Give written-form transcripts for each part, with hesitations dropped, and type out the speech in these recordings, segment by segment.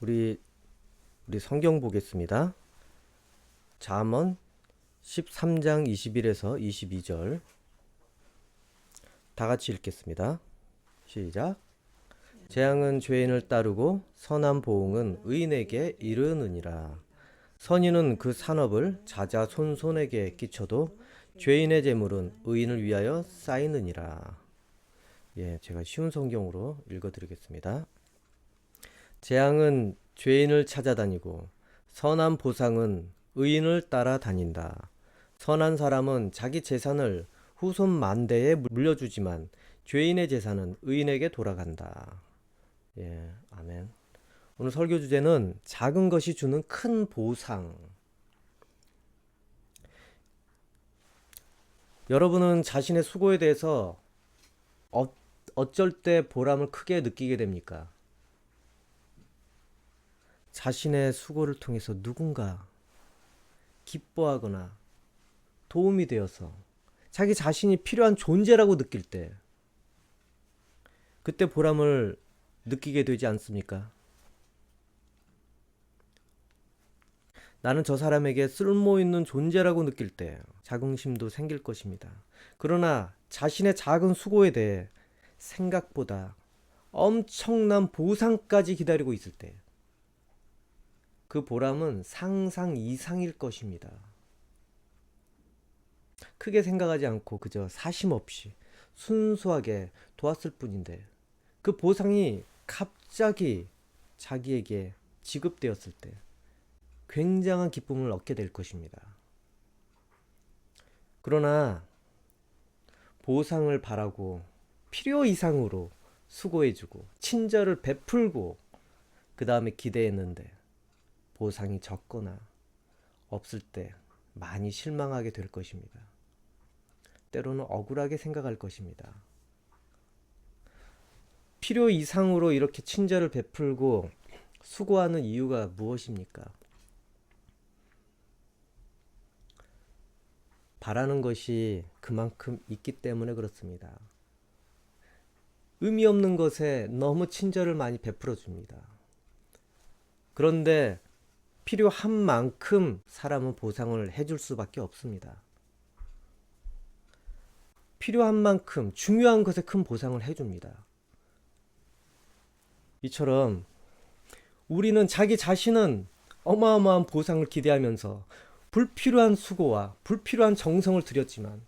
우리 성경 보겠습니다. 잠언 13장 21에서 22절 다 같이 읽겠습니다. 시작. 재앙은 죄인을 따르고 선한 보응은 의인에게 이르느니라. 선인은 그 산업을 자자손손에게 끼쳐도 죄인의 재물은 의인을 위하여 쌓이느니라. 제가 쉬운 성경으로 읽어드리겠습니다. 재앙은 죄인을 찾아다니고 선한 보상은 의인을 따라다닌다. 선한 사람은 자기 재산을 후손 만대에 물려주지만 죄인의 재산은 의인에게 돌아간다. 아멘. 오늘 설교 주제는 작은 것이 주는 큰 보상. 여러분은 자신의 수고에 대해서 어쩔 때 보람을 크게 느끼게 됩니까? 자신의 수고를 통해서 누군가 기뻐하거나 도움이 되어서 자기 자신이 필요한 존재라고 느낄 때 그때 보람을 느끼게 되지 않습니까? 나는 저 사람에게 쓸모 있는 존재라고 느낄 때 자긍심도 생길 것입니다. 그러나 자신의 작은 수고에 대해 생각보다 엄청난 보상까지 기다리고 있을 때 그 보람은 상상 이상일 것입니다. 크게 생각하지 않고 그저 사심 없이 순수하게 도왔을 뿐인데 그 보상이 갑자기 자기에게 지급되었을 때 굉장한 기쁨을 얻게 될 것입니다. 그러나 보상을 바라고 필요 이상으로 수고해주고 친절을 베풀고 그 다음에 기대했는데 보상이 적거나 없을 때 많이 실망하게 될 것입니다. 때로는 억울하게 생각할 것입니다. 필요 이상으로 이렇게 친절을 베풀고 수고하는 이유가 무엇입니까? 바라는 것이 그만큼 있기 때문에 그렇습니다. 의미 없는 것에 너무 친절을 많이 베풀어 줍니다. 그런데 필요한 만큼 사람은 보상을 해줄 수밖에 없습니다. 필요한 만큼 중요한 것에 큰 보상을 해줍니다. 이처럼 우리는 자기 자신은 어마어마한 보상을 기대하면서 불필요한 수고와 불필요한 정성을 들였지만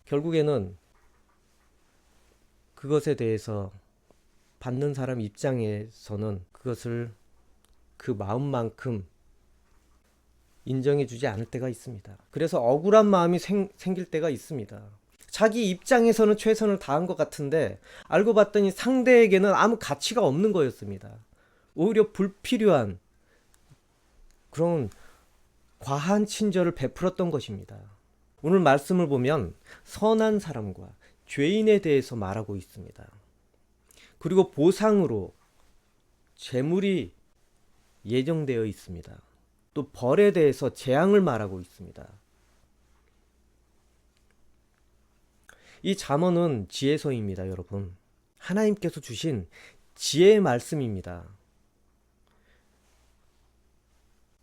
결국에는 그것에 대해서 받는 사람 입장에서는 그것을 그 마음만큼 인정해주지 않을 때가 있습니다. 그래서 억울한 마음이 생길 때가 있습니다. 자기 입장에서는 최선을 다한 것 같은데 알고 봤더니 상대에게는 아무 가치가 없는 거였습니다. 오히려 불필요한 그런 과한 친절을 베풀었던 것입니다. 오늘 말씀을 보면 선한 사람과 죄인에 대해서 말하고 있습니다. 그리고 보상으로 재물이 예정되어 있습니다. 또 벌에 대해서 재앙을 말하고 있습니다. 이 잠언은 지혜서입니다, 여러분. 하나님께서 주신 지혜의 말씀입니다.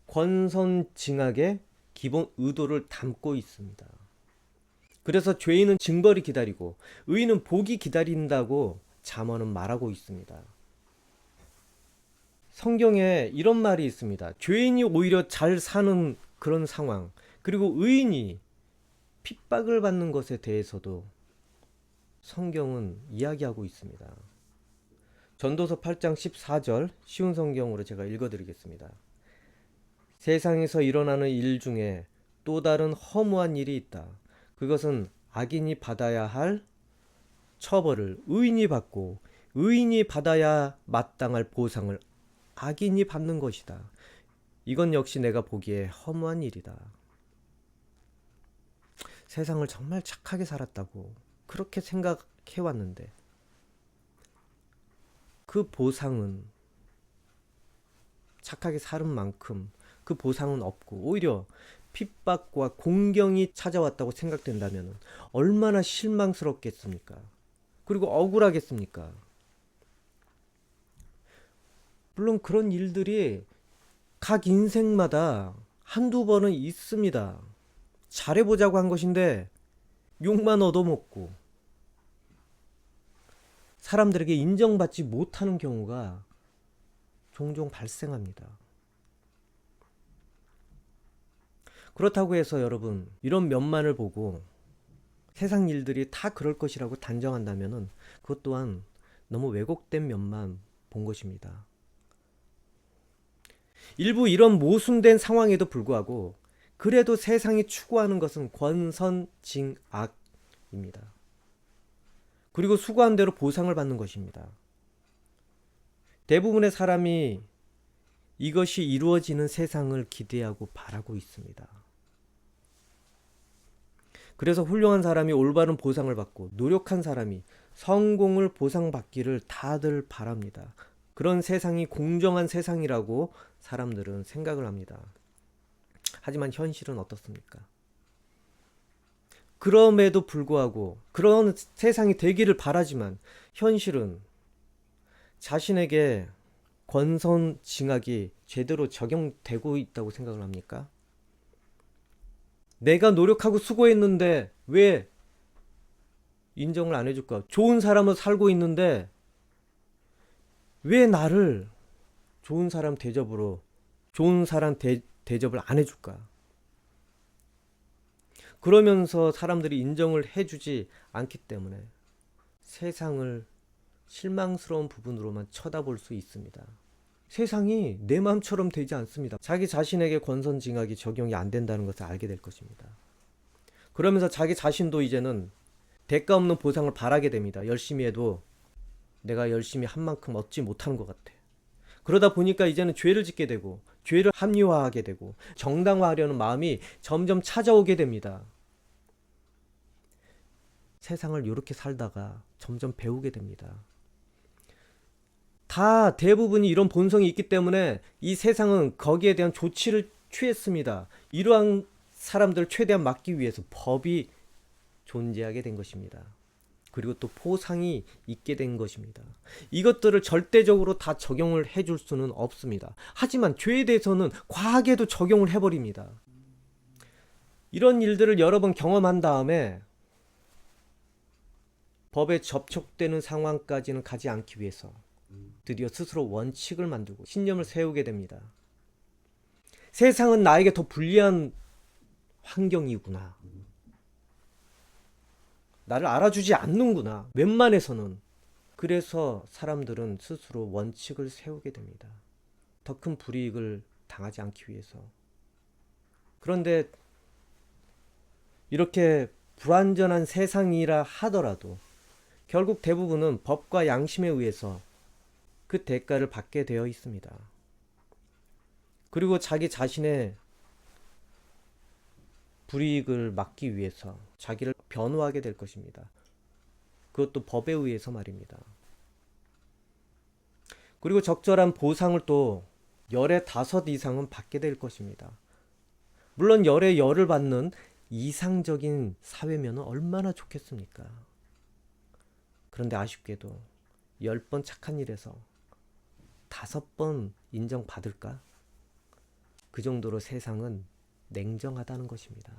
권선징악의 기본 의도를 담고 있습니다. 그래서 죄인은 징벌이 기다리고 의인은 복이 기다린다고 잠언은 말하고 있습니다. 성경에 이런 말이 있습니다. 죄인이 오히려 잘 사는 그런 상황, 그리고 의인이 핍박을 받는 것에 대해서도 성경은 이야기하고 있습니다. 전도서 8장 14절 쉬운 성경으로 제가 읽어드리겠습니다. 세상에서 일어나는 일 중에 또 다른 허무한 일이 있다. 그것은 악인이 받아야 할 처벌을 의인이 받고 의인이 받아야 마땅할 보상을 악인이 받는 것이다. 이건 역시 내가 보기에 허무한 일이다. 세상을 정말 착하게 살았다고 그렇게 생각해왔는데 그 보상은 착하게 사는 만큼 그 보상은 없고 오히려 핍박과 공경이 찾아왔다고 생각된다면 얼마나 실망스럽겠습니까? 그리고 억울하겠습니까? 물론 그런 일들이 각 인생마다 한두 번은 있습니다. 잘해보자고 한 것인데 욕만 얻어먹고 사람들에게 인정받지 못하는 경우가 종종 발생합니다. 그렇다고 해서 여러분, 이런 면만을 보고 세상 일들이 다 그럴 것이라고 단정한다면 그것 또한 너무 왜곡된 면만 본 것입니다. 일부 이런 모순된 상황에도 불구하고 그래도 세상이 추구하는 것은 권선징악입니다. 그리고 수고한 대로 보상을 받는 것입니다. 대부분의 사람이 이것이 이루어지는 세상을 기대하고 바라고 있습니다. 그래서 훌륭한 사람이 올바른 보상을 받고 노력한 사람이 성공을 보상받기를 다들 바랍니다. 그런 세상이 공정한 세상이라고 사람들은 생각을 합니다. 하지만 현실은 어떻습니까? 그럼에도 불구하고 그런 세상이 되기를 바라지만 현실은 자신에게 권선징악이 제대로 적용되고 있다고 생각을 합니까? 내가 노력하고 수고했는데 왜 인정을 안 해줄까? 좋은 사람으로 살고 있는데 왜 나를 좋은 사람 대접으로 좋은 사람 대접을 안 해줄까? 그러면서 사람들이 인정을 해주지 않기 때문에 세상을 실망스러운 부분으로만 쳐다볼 수 있습니다. 세상이 내 마음처럼 되지 않습니다. 자기 자신에게 권선징악이 적용이 안 된다는 것을 알게 될 것입니다. 그러면서 자기 자신도 이제는 대가 없는 보상을 바라게 됩니다. 열심히 해도 내가 열심히 한 만큼 얻지 못하는 것 같아. 그러다 보니까 이제는 죄를 짓게 되고 죄를 합리화하게 되고 정당화하려는 마음이 점점 찾아오게 됩니다. 세상을 이렇게 살다가 점점 배우게 됩니다. 다 대부분이 이런 본성이 있기 때문에 이 세상은 거기에 대한 조치를 취했습니다. 이러한 사람들을 최대한 막기 위해서 법이 존재하게 된 것입니다. 그리고 또 포상이 있게 된 것입니다. 이것들을 절대적으로 다 적용을 해줄 수는 없습니다. 하지만 죄에 대해서는 과하게도 적용을 해버립니다. 이런 일들을 여러 번 경험한 다음에 법에 접촉되는 상황까지는 가지 않기 위해서 드디어 스스로 원칙을 만들고 신념을 세우게 됩니다. 세상은 나에게 더 불리한 환경이구나. 나를 알아주지 않는구나. 웬만해서는. 그래서 사람들은 스스로 원칙을 세우게 됩니다. 더 큰 불이익을 당하지 않기 위해서. 그런데 이렇게 불완전한 세상이라 하더라도 결국 대부분은 법과 양심에 의해서 그 대가를 받게 되어 있습니다. 그리고 자기 자신의 불이익을 막기 위해서 자기를 변호하게 될 것입니다. 그것도 법에 의해서 말입니다. 그리고 적절한 보상을 또 열의 5 이상은 받게 될 것입니다. 물론 열의 열을 받는 이상적인 사회면 얼마나 좋겠습니까? 그런데 아쉽게도 10번 착한 일에서 5번 인정받을까? 그 정도로 세상은 냉정하다는 것입니다.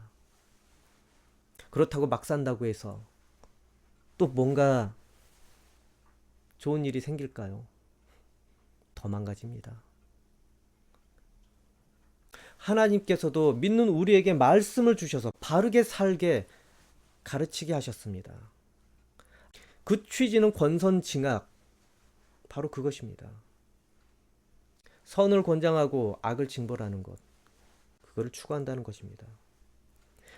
그렇다고 막 산다고 해서 또 뭔가 좋은 일이 생길까요? 더 망가집니다. 하나님께서도 믿는 우리에게 말씀을 주셔서 바르게 살게 가르치게 하셨습니다. 그 취지는 권선징악, 바로 그것입니다. 선을 권장하고 악을 징벌하는 것, 그거를 추구한다는 것입니다.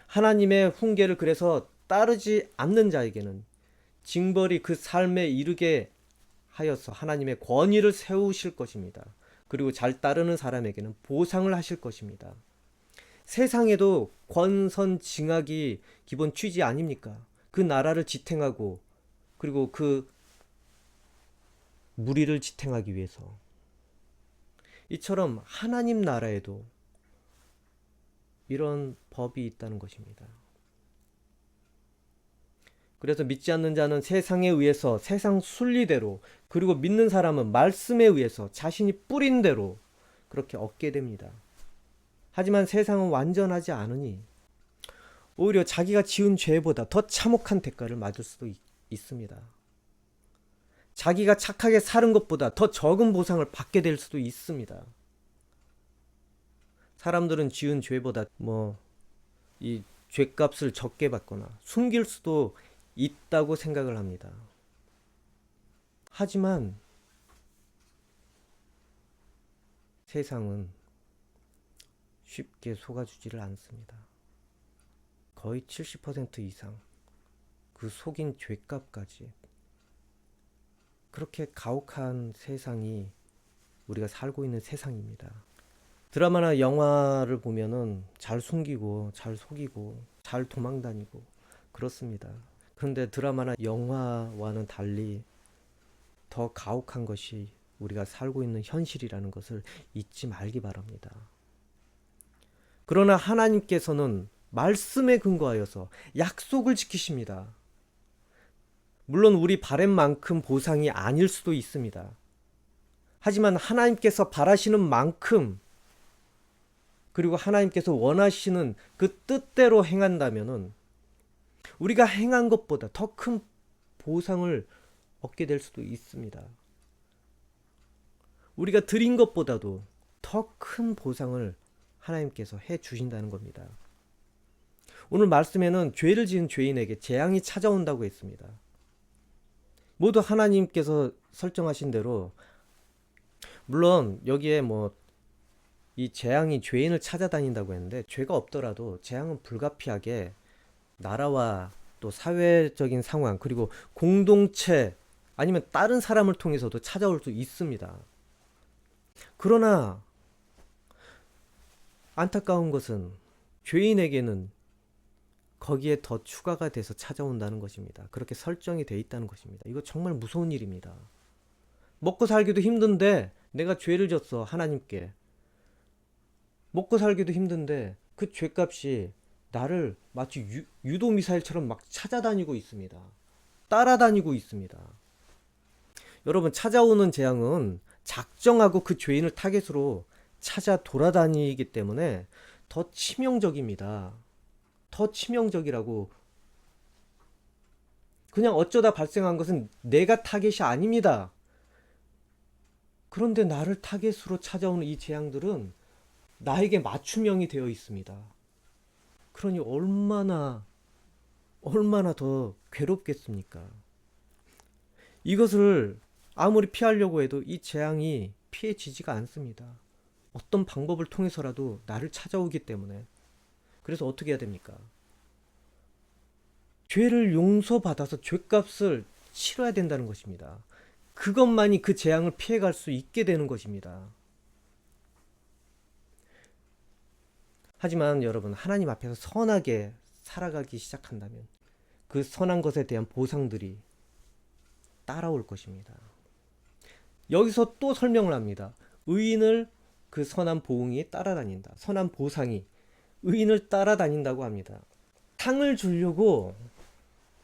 하나님의 훈계를 그래서 따르지 않는 자에게는 징벌이 그 삶에 이르게 하여서 하나님의 권위를 세우실 것입니다. 그리고 잘 따르는 사람에게는 보상을 하실 것입니다. 세상에도 권선징악이 기본 취지 아닙니까? 그 나라를 지탱하고 그리고 그 무리를 지탱하기 위해서. 이처럼 하나님 나라에도 이런 법이 있다는 것입니다. 그래서 믿지 않는 자는 세상에 의해서 세상 순리대로, 그리고 믿는 사람은 말씀에 의해서 자신이 뿌린 대로 그렇게 얻게 됩니다. 하지만 세상은 완전하지 않으니 오히려 자기가 지은 죄보다 더 참혹한 대가를 맞을 수도 있습니다. 자기가 착하게 사는 것보다 더 적은 보상을 받게 될 수도 있습니다. 사람들은 지은 죄보다 이 죄값을 적게 받거나 숨길 수도 있다고 생각을 합니다. 하지만 세상은 쉽게 속아주지를 않습니다. 거의 70% 이상 그 속인 죄값까지, 그렇게 가혹한 세상이 우리가 살고 있는 세상입니다. 드라마나 영화를 보면은 잘 숨기고 잘 속이고 잘 도망다니고 그렇습니다. 그런데 드라마나 영화와는 달리 더 가혹한 것이 우리가 살고 있는 현실이라는 것을 잊지 말기 바랍니다. 그러나 하나님께서는 말씀에 근거하여서 약속을 지키십니다. 물론 우리 바램만큼 보상이 아닐 수도 있습니다. 하지만 하나님께서 바라시는 만큼, 그리고 하나님께서 원하시는 그 뜻대로 행한다면은 우리가 행한 것보다 더 큰 보상을 얻게 될 수도 있습니다. 우리가 드린 것보다도 더 큰 보상을 하나님께서 해 주신다는 겁니다. 오늘 말씀에는 죄를 지은 죄인에게 재앙이 찾아온다고 했습니다. 모두 하나님께서 설정하신 대로, 물론 여기에 이 재앙이 죄인을 찾아다닌다고 했는데, 죄가 없더라도 재앙은 불가피하게 나라와 또 사회적인 상황, 그리고 공동체 아니면 다른 사람을 통해서도 찾아올 수 있습니다. 그러나 안타까운 것은 죄인에게는 거기에 더 추가가 돼서 찾아온다는 것입니다. 그렇게 설정이 돼 있다는 것입니다. 이거 정말 무서운 일입니다. 먹고 살기도 힘든데, 내가 죄를 졌어 하나님께. 먹고 살기도 힘든데 그 죄값이 나를 마치 유도미사일처럼 막 찾아다니고 있습니다. 따라다니고 있습니다. 여러분, 찾아오는 재앙은 작정하고 그 죄인을 타겟으로 찾아 돌아다니기 때문에 더 치명적입니다. 더 치명적이라고. 그냥 어쩌다 발생한 것은 내가 타겟이 아닙니다. 그런데 나를 타겟으로 찾아오는 이 재앙들은 나에게 맞춤형이 되어 있습니다. 그러니 얼마나 더 괴롭겠습니까? 이것을 아무리 피하려고 해도 이 재앙이 피해지지가 않습니다. 어떤 방법을 통해서라도 나를 찾아오기 때문에. 그래서 어떻게 해야 됩니까? 죄를 용서받아서 죄값을 치러야 된다는 것입니다. 그것만이 그 재앙을 피해갈 수 있게 되는 것입니다. 하지만 여러분, 하나님 앞에서 선하게 살아가기 시작한다면 그 선한 것에 대한 보상들이 따라올 것입니다. 여기서 또 설명을 합니다. 의인을 그 선한 보응이 따라다닌다. 선한 보상이 의인을 따라다닌다고 합니다. 상을 주려고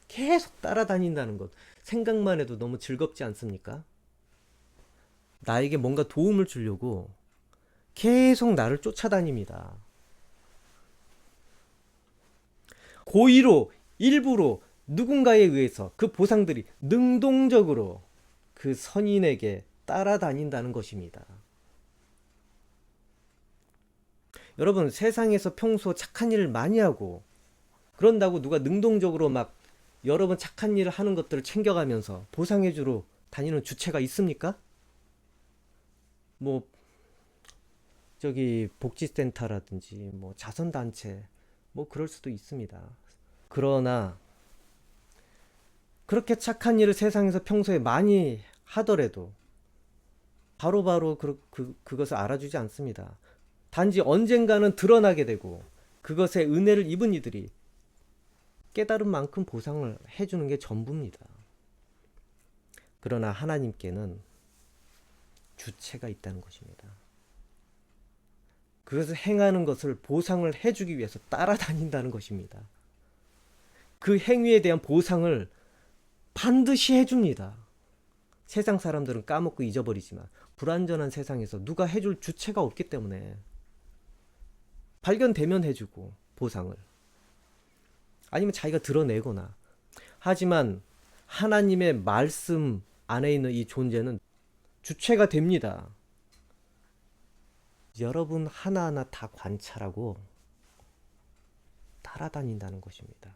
계속 따라다닌다는 것, 생각만 해도 너무 즐겁지 않습니까? 나에게 뭔가 도움을 주려고 계속 나를 쫓아다닙니다. 고의로, 일부러, 누군가에 의해서 그 보상들이 능동적으로 그 선인에게 따라다닌다는 것입니다. 여러분, 세상에서 평소 착한 일을 많이 하고, 그런다고 누가 능동적으로 막 여러분 착한 일을 하는 것들을 챙겨가면서 보상해주러 다니는 주체가 있습니까? 복지센터라든지 자선단체 그럴 수도 있습니다. 그러나 그렇게 착한 일을 세상에서 평소에 많이 하더라도 바로바로 그것을 알아주지 않습니다. 단지 언젠가는 드러나게 되고 그것에 은혜를 입은 이들이 깨달은 만큼 보상을 해주는 게 전부입니다. 그러나 하나님께는 주체가 있다는 것입니다. 그것을 행하는 것을 보상을 해주기 위해서 따라다닌다는 것입니다. 그 행위에 대한 보상을 반드시 해줍니다. 세상 사람들은 까먹고 잊어버리지만 불완전한 세상에서 누가 해줄 주체가 없기 때문에 발견되면 해주고 보상을, 아니면 자기가 드러내거나. 하지만 하나님의 말씀 안에 있는 이 존재는 주체가 됩니다. 여러분 하나하나 다 관찰하고 따라다닌다는 것입니다.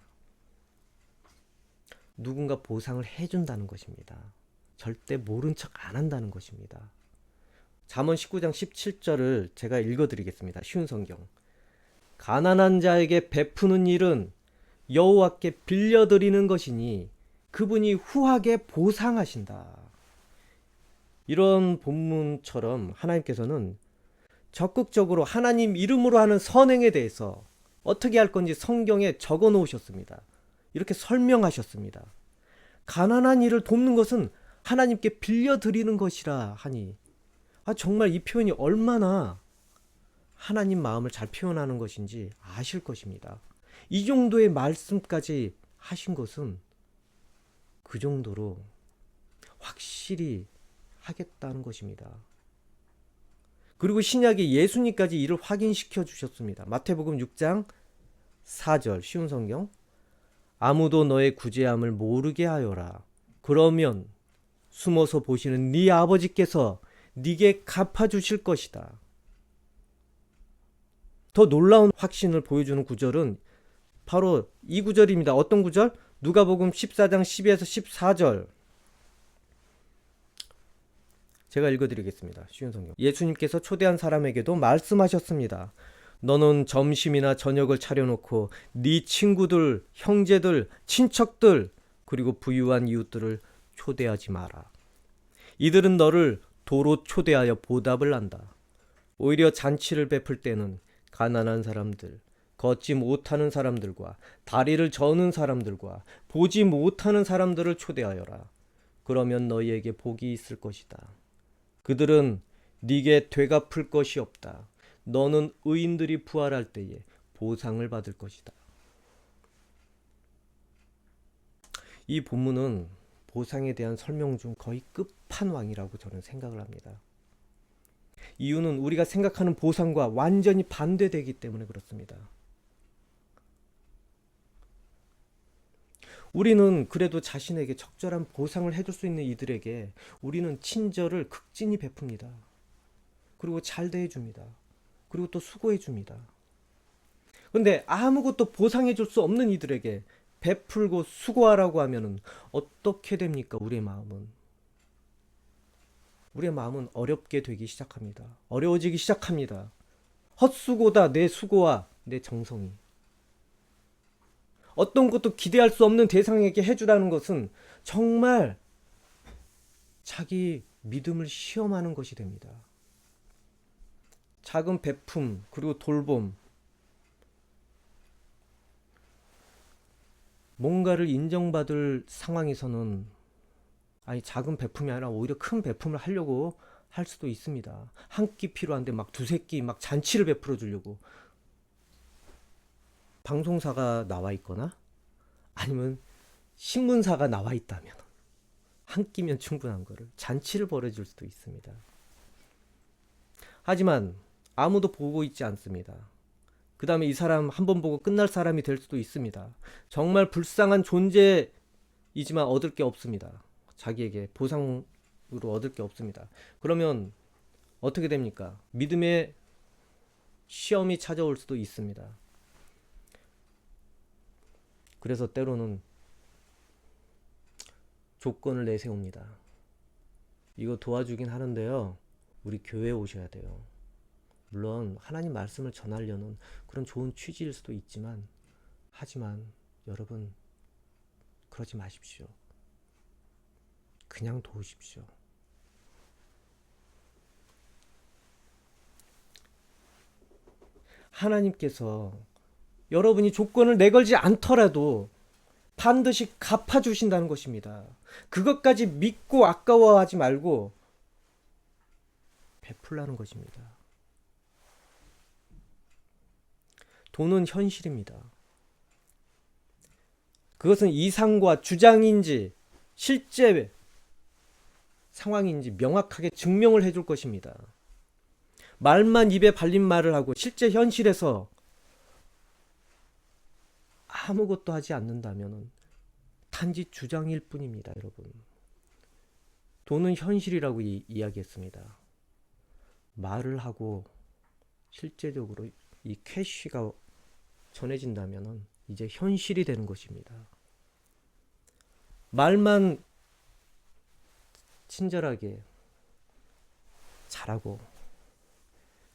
누군가 보상을 해준다는 것입니다. 절대 모른 척 안 한다는 것입니다. 잠언 19장 17절을 제가 읽어드리겠습니다. 쉬운 성경. 가난한 자에게 베푸는 일은 여호와께 빌려드리는 것이니 그분이 후하게 보상하신다. 이런 본문처럼 하나님께서는 적극적으로 하나님 이름으로 하는 선행에 대해서 어떻게 할 건지 성경에 적어 놓으셨습니다. 이렇게 설명하셨습니다. 가난한 이를 돕는 것은 하나님께 빌려드리는 것이라 하니, 정말 이 표현이 얼마나 하나님 마음을 잘 표현하는 것인지 아실 것입니다. 이 정도의 말씀까지 하신 것은 그 정도로 확실히 하겠다는 것입니다. 그리고 신약에 예수님까지 이를 확인시켜 주셨습니다. 마태복음 6장 4절 쉬운 성경. 아무도 너의 구제함을 모르게 하여라. 그러면 숨어서 보시는 네 아버지께서 네게 갚아주실 것이다. 더 놀라운 확신을 보여주는 구절은 바로 이 구절입니다. 어떤 구절? 누가복음 14장 12에서 14절. 제가 읽어드리겠습니다. 쉬운 성경. 예수님께서 초대한 사람에게도 말씀하셨습니다. 너는 점심이나 저녁을 차려놓고 네 친구들, 형제들, 친척들, 그리고 부유한 이웃들을 초대하지 마라. 이들은 너를 도로 초대하여 보답을 한다. 오히려 잔치를 베풀 때는 가난한 사람들, 걷지 못하는 사람들과 다리를 저는 사람들과 보지 못하는 사람들을 초대하여라. 그러면 너희에게 복이 있을 것이다. 그들은 네게 되갚을 것이 없다. 너는 의인들이 부활할 때에 보상을 받을 것이다. 이 본문은 보상에 대한 설명 중 거의 끝판왕이라고 저는 생각을 합니다. 이유는 우리가 생각하는 보상과 완전히 반대되기 때문에 그렇습니다. 우리는 그래도 자신에게 적절한 보상을 해줄 수 있는 이들에게 우리는 친절을 극진히 베풉니다. 그리고 잘 대해줍니다. 그리고 또 수고해줍니다. 그런데 아무것도 보상해줄 수 없는 이들에게 베풀고 수고하라고 하면 어떻게 됩니까? 우리의 마음은 어렵게 되기 시작합니다. 어려워지기 시작합니다. 헛수고다, 내 수고와 내 정성이. 어떤 것도 기대할 수 없는 대상에게 해주라는 것은 정말 자기 믿음을 시험하는 것이 됩니다. 작은 베품 그리고 돌봄, 뭔가를 인정받을 상황에서는 작은 베품이 아니라 오히려 큰 베품을 하려고 할 수도 있습니다. 한 끼 필요한데 막 두세 끼 막 잔치를 베풀어 주려고. 방송사가 나와 있거나 아니면 신문사가 나와 있다면 한 끼면 충분한 거를 잔치를 벌여줄 수도 있습니다. 하지만 아무도 보고 있지 않습니다. 그 다음에 이 사람 한 번 보고 끝날 사람이 될 수도 있습니다. 정말 불쌍한 존재이지만 얻을 게 없습니다. 자기에게 보상으로 얻을 게 없습니다. 그러면 어떻게 됩니까? 믿음의 시험이 찾아올 수도 있습니다. 그래서 때로는 조건을 내세웁니다. 이거 도와주긴 하는데요. 우리 교회에 오셔야 돼요. 물론 하나님 말씀을 전하려는 그런 좋은 취지일 수도 있지만, 하지만 여러분 그러지 마십시오. 그냥 도우십시오. 하나님께서 여러분이 조건을 내걸지 않더라도 반드시 갚아주신다는 것입니다. 그것까지 믿고 아까워하지 말고 베풀라는 것입니다. 돈은 현실입니다. 그것은 이상과 주장인지 실제 상황인지 명확하게 증명을 해줄 것입니다. 말만 입에 발린 말을 하고 실제 현실에서 아무것도 하지 않는다면 단지 주장일 뿐입니다, 여러분. 돈은 현실이라고 이야기했습니다. 말을 하고 실제적으로 이 캐시가 전해진다면 이제 현실이 되는 것입니다. 말만 친절하게 잘하고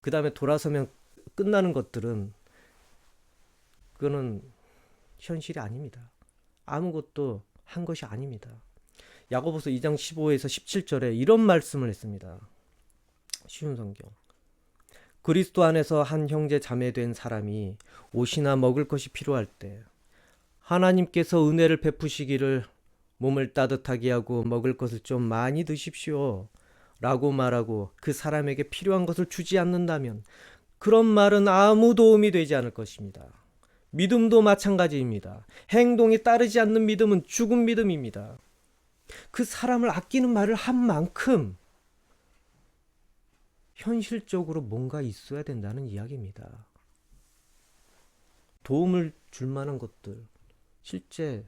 그 다음에 돌아서면 끝나는 것들은 그거는 현실이 아닙니다. 아무것도 한 것이 아닙니다. 야고보서 2장 15에서 17절에 이런 말씀을 했습니다. 쉬운 성경. 그리스도 안에서 한 형제 자매 된 사람이 옷이나 먹을 것이 필요할 때 하나님께서 은혜를 베푸시기를 몸을 따뜻하게 하고 먹을 것을 좀 많이 드십시오 라고 말하고 그 사람에게 필요한 것을 주지 않는다면 그런 말은 아무 도움이 되지 않을 것입니다. 믿음도 마찬가지입니다. 행동이 따르지 않는 믿음은 죽은 믿음입니다. 그 사람을 아끼는 말을 한 만큼 현실적으로 뭔가 있어야 된다는 이야기입니다. 도움을 줄 만한 것들, 실제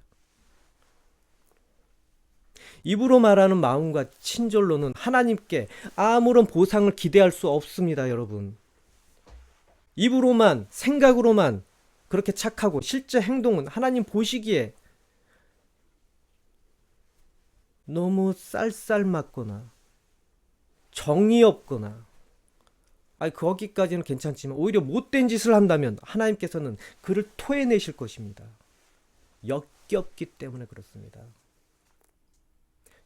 입으로 말하는 마음과 친절로는 하나님께 아무런 보상을 기대할 수 없습니다, 여러분. 입으로만, 생각으로만 그렇게 착하고 실제 행동은 하나님 보시기에 너무 쌀쌀맞거나 정이 없거나 거기까지는 괜찮지만 오히려 못된 짓을 한다면 하나님께서는 그를 토해내실 것입니다. 역겹기 때문에 그렇습니다.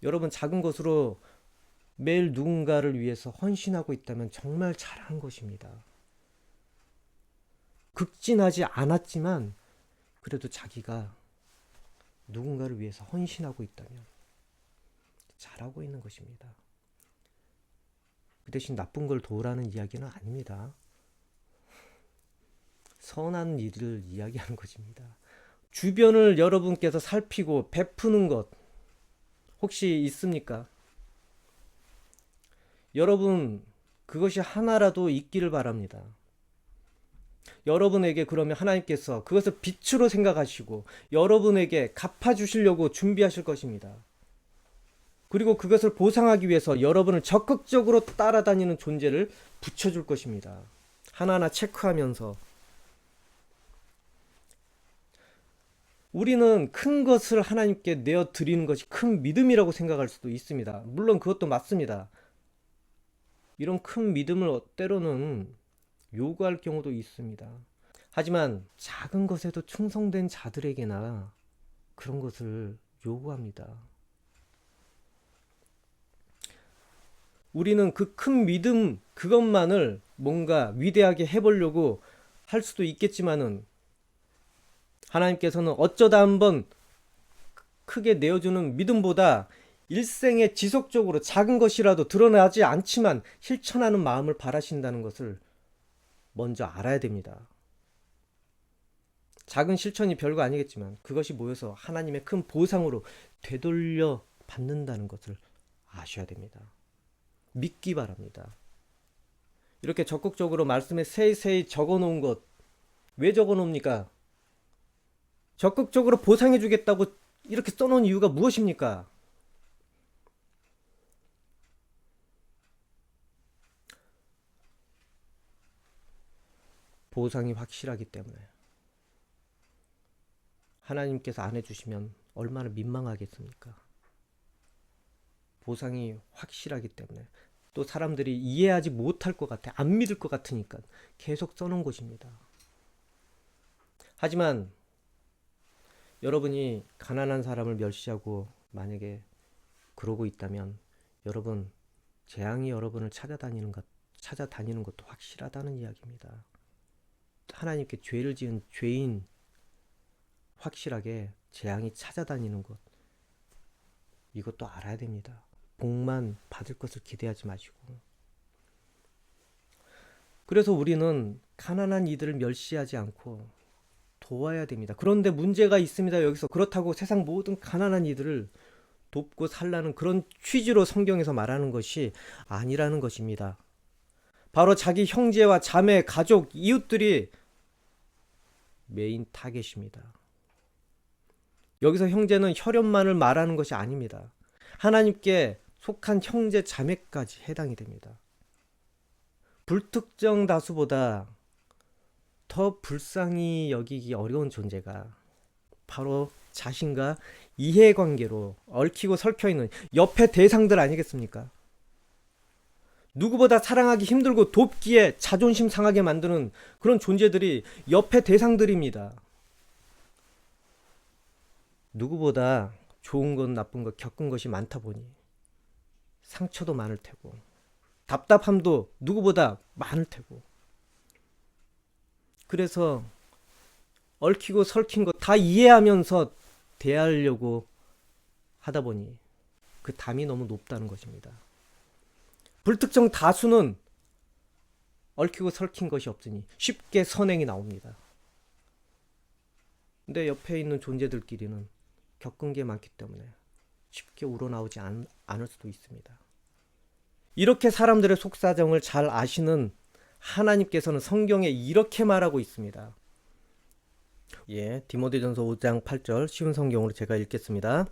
여러분, 작은 것으로 매일 누군가를 위해서 헌신하고 있다면 정말 잘한 것입니다. 극진하지 않았지만 그래도 자기가 누군가를 위해서 헌신하고 있다면 잘하고 있는 것입니다. 그 대신 나쁜 걸 도우라는 이야기는 아닙니다. 선한 일을 이야기하는 것입니다. 주변을 여러분께서 살피고 베푸는 것 혹시 있습니까? 여러분, 그것이 하나라도 있기를 바랍니다. 여러분에게 그러면 하나님께서 그것을 빛으로 생각하시고 여러분에게 갚아주시려고 준비하실 것입니다. 그리고 그것을 보상하기 위해서 여러분을 적극적으로 따라다니는 존재를 붙여줄 것입니다. 하나하나 체크하면서 우리는 큰 것을 하나님께 내어드리는 것이 큰 믿음이라고 생각할 수도 있습니다. 물론 그것도 맞습니다. 이런 큰 믿음을 때로는 요구할 경우도 있습니다. 하지만 작은 것에도 충성된 자들에게나 그런 것을 요구합니다. 우리는 그 큰 믿음 그것만을 뭔가 위대하게 해보려고 할 수도 있겠지만은 하나님께서는 어쩌다 한번 크게 내어주는 믿음보다 일생에 지속적으로 작은 것이라도 드러나지 않지만 실천하는 마음을 바라신다는 것을 먼저 알아야 됩니다. 작은 실천이 별거 아니겠지만 그것이 모여서 하나님의 큰 보상으로 되돌려 받는다는 것을 아셔야 됩니다. 믿기 바랍니다. 이렇게 적극적으로 말씀에 세세히 적어놓은 것 왜 적어놓습니까? 적극적으로 보상해 주겠다고 이렇게 써놓은 이유가 무엇입니까? 보상이 확실하기 때문에. 하나님께서 안 해주시면 얼마나 민망하겠습니까? 보상이 확실하기 때문에. 또 사람들이 이해하지 못할 것 같아, 안 믿을 것 같으니까 계속 써놓은 것입니다. 하지만 여러분이 가난한 사람을 멸시하고 만약에 그러고 있다면 여러분, 재앙이 여러분을 찾아다니는 것도 확실하다는 이야기입니다. 하나님께 죄를 지은 죄인 확실하게 재앙이 찾아다니는 것, 이것도 알아야 됩니다. 복만 받을 것을 기대하지 마시고. 그래서 우리는 가난한 이들을 멸시하지 않고 도와야 됩니다. 그런데 문제가 있습니다. 여기서 그렇다고 세상 모든 가난한 이들을 돕고 살라는 그런 취지로 성경에서 말하는 것이 아니라는 것입니다. 바로 자기 형제와 자매, 가족, 이웃들이 메인 타겟입니다. 여기서 형제는 혈연만을 말하는 것이 아닙니다. 하나님께 속한 형제, 자매까지 해당이 됩니다. 불특정 다수보다 더 불쌍히 여기기 어려운 존재가 바로 자신과 이해관계로 얽히고 설켜 있는 옆에 대상들 아니겠습니까? 누구보다 사랑하기 힘들고 돕기에 자존심 상하게 만드는 그런 존재들이 옆에 대상들입니다. 누구보다 좋은 것 나쁜 것 겪은 것이 많다 보니 상처도 많을 테고 답답함도 누구보다 많을 테고, 그래서 얽히고 설킨 거 다 이해하면서 대하려고 하다 보니 그 담이 너무 높다는 것입니다. 불특정 다수는 얽히고 설킨 것이 없으니 쉽게 선행이 나옵니다. 근데 옆에 있는 존재들끼리는 겪은 게 많기 때문에 쉽게 우러나오지 않을 수도 있습니다. 이렇게 사람들의 속사정을 잘 아시는 하나님께서는 성경에 이렇게 말하고 있습니다. 디모데전서 5장 8절 쉬운 성경으로 제가 읽겠습니다.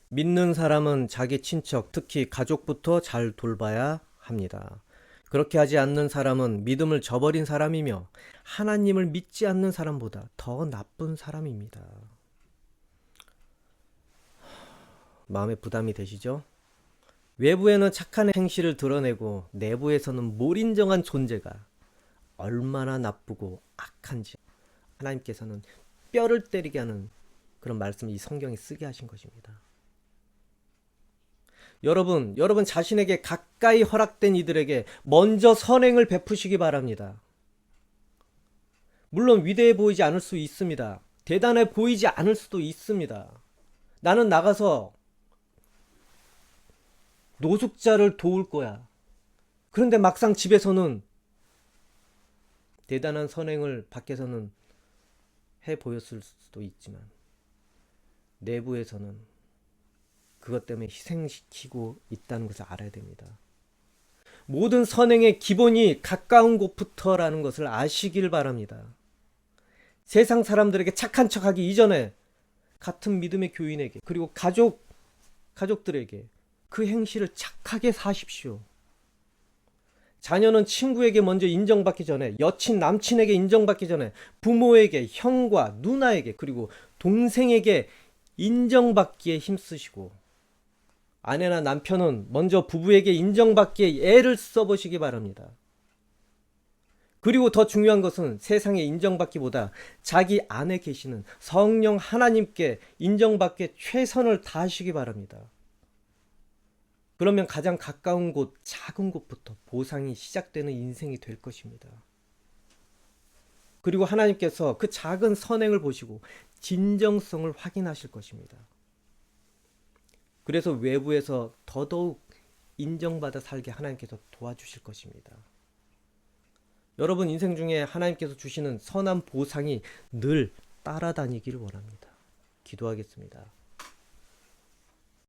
믿는 사람은 자기 친척, 특히 가족부터 잘 돌봐야 합니다. 그렇게 하지 않는 사람은 믿음을 저버린 사람이며 하나님을 믿지 않는 사람보다 더 나쁜 사람입니다. 마음에 부담이 되시죠? 외부에는 착한 행실을 드러내고 내부에서는 몰인정한 존재가 얼마나 나쁘고 악한지 하나님께서는 뼈를 때리게 하는 그런 말씀을 이 성경에 쓰게 하신 것입니다. 여러분 자신에게 가까이 허락된 이들에게 먼저 선행을 베푸시기 바랍니다. 물론 위대해 보이지 않을 수 있습니다. 대단해 보이지 않을 수도 있습니다. 나는 나가서 노숙자를 도울 거야. 그런데 막상 집에서는 대단한 선행을 밖에서는 해 보였을 수도 있지만 내부에서는 그것 때문에 희생시키고 있다는 것을 알아야 됩니다. 모든 선행의 기본이 가까운 곳부터라는 것을 아시길 바랍니다. 세상 사람들에게 착한 척하기 이전에 같은 믿음의 교인에게 그리고 가족들에게 그 행실을 착하게 사십시오. 자녀는 친구에게 먼저 인정받기 전에, 여친, 남친에게 인정받기 전에 부모에게, 형과 누나에게 그리고 동생에게 인정받기에 힘쓰시고, 아내나 남편은 먼저 부부에게 인정받기에 애를 써보시기 바랍니다. 그리고 더 중요한 것은 세상에 인정받기보다 자기 안에 계시는 성령 하나님께 인정받기에 최선을 다하시기 바랍니다. 그러면 가장 가까운 곳, 작은 곳부터 보상이 시작되는 인생이 될 것입니다. 그리고 하나님께서 그 작은 선행을 보시고 진정성을 확인하실 것입니다. 그래서 외부에서 더더욱 인정받아 살게 하나님께서 도와주실 것입니다. 여러분 인생 중에 하나님께서 주시는 선한 보상이 늘 따라다니기를 원합니다. 기도하겠습니다.